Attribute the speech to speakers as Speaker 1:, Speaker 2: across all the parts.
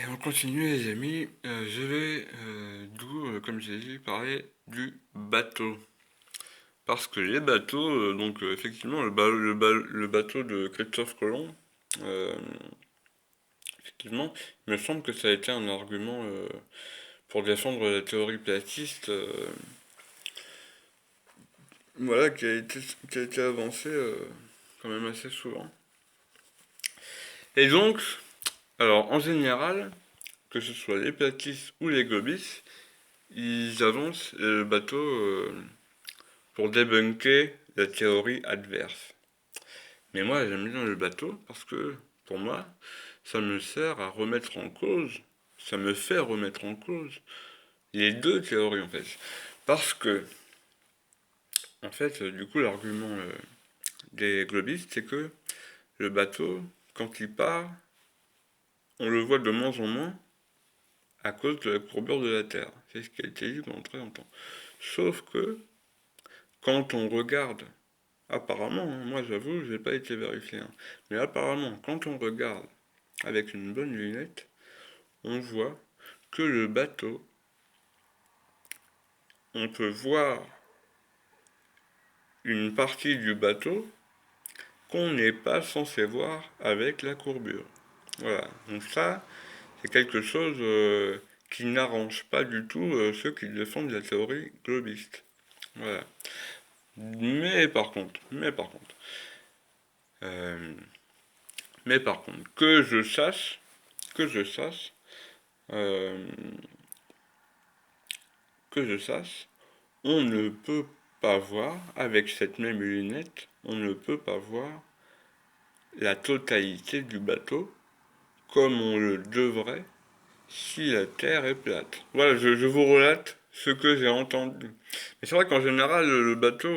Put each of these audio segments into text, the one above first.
Speaker 1: Et on continue les amis, je vais comme j'ai dit, parler du bateau. Parce que les bateaux, effectivement le bateau de Christophe Colomb, euh, effectivement, il me semble que ça a été un argument pour défendre la théorie platiste, voilà, qui a été avancé quand même assez souvent. Et donc, alors en général, que ce soit les platistes ou les globistes, ils avancent le bateau pour débunker la théorie adverse. Mais moi, j'aime bien le bateau parce que, pour moi, ça me sert à remettre en cause, ça me fait remettre en cause les deux théories en fait. Parce que, en fait, du coup, l'argument des globistes, c'est que le bateau, quand il part, on le voit de moins en moins à cause de la courbure de la Terre. C'est ce qui a été dit pendant très longtemps. Sauf que, quand on regarde, apparemment, hein, moi j'avoue, je n'ai pas été vérifié, hein, mais apparemment, quand on regarde avec une bonne lunette, on voit que le bateau, on peut voir une partie du bateau qu'on n'est pas censé voir avec la courbure. Voilà, donc ça, c'est quelque chose qui n'arrange pas du tout ceux qui défendent la théorie globiste. Voilà. Euh, mais par contre, que je sache, euh, que je sache, on ne peut pas voir, avec cette même lunette, on ne peut pas voir la totalité du bateau comme on le devrait si la Terre est plate. Voilà, je vous relate ce que j'ai entendu. Mais c'est vrai qu'en général, le bateau,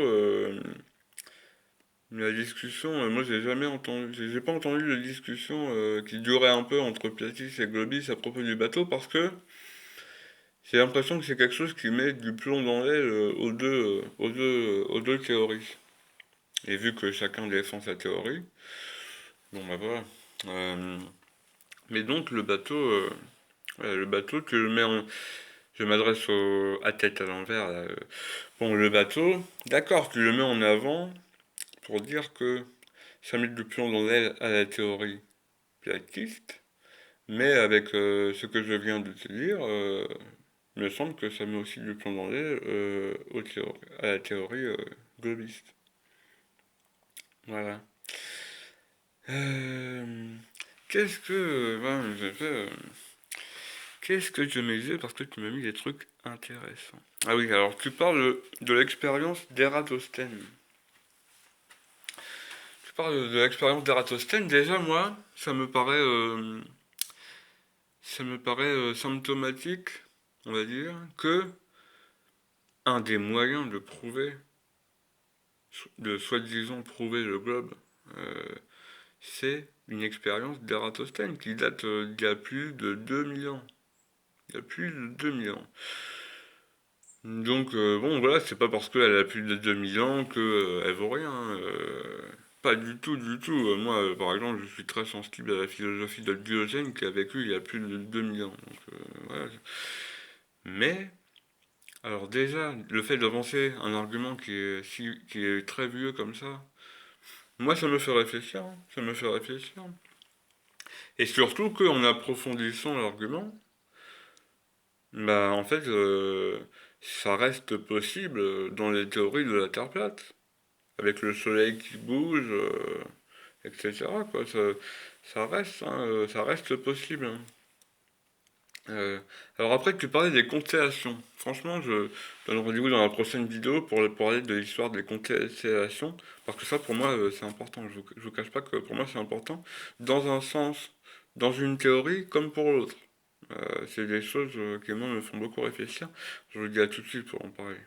Speaker 1: la discussion, moi j'ai jamais entendu, j'ai pas entendu de discussion qui durait un peu entre Platis et Globis à propos du bateau parce que j'ai l'impression que c'est quelque chose qui met du plomb dans l'aile aux deux théories. Et vu que chacun défend sa théorie, bon bah voilà. Euh, mais donc le bateau, tu le mets en, je m'adresse à tête à l'envers. Là. Bon, le bateau, d'accord, tu le mets en avant pour dire que ça met du plomb dans l'aile à la théorie platiste, mais avec ce que je viens de te dire, il me semble que ça met aussi du plomb dans l'aile à la théorie globiste. Voilà. Euh, qu'est-ce que... ben, qu'est-ce que je me disais parce que tu m'as mis des trucs intéressants. Ah oui, alors tu parles de l'expérience d'Ératosthène. Tu parles de l'expérience d'Ératosthène. Déjà, moi, ça me paraît symptomatique, on va dire, que un des moyens de prouver, de soi-disant prouver le globe, euh, c'est une expérience d'Ératosthène qui date d'il y a plus de 2000 ans. Il y a plus de 2000 ans. Donc, bon, voilà, c'est pas parce qu'elle a plus de 2000 ans qu'elle vaut rien. Pas du tout, du tout. Moi, par exemple, je suis très sensible à la philosophie de Diogène qui a vécu il y a plus de 2000 ans. Donc, voilà. Mais, alors déjà, le fait d'avancer un argument qui est très vieux comme ça, moi, ça me fait réfléchir. Hein, ça me fait réfléchir. Et surtout qu'en approfondissant l'argument, bah, en fait, ça reste possible dans les théories de la Terre plate. Avec le soleil qui bouge, etc. Quoi. Ça reste, hein, ça reste possible. Hein. Euh, alors après que tu parlais des constellations, franchement, je donne rendez-vous dans la prochaine vidéo pour parler de l'histoire des constellations, parce que ça pour moi c'est important, je vous cache pas que pour moi c'est important, dans un sens, dans une théorie comme pour l'autre. C'est des choses qui moi me font beaucoup réfléchir, je vous dis à tout de suite pour en parler.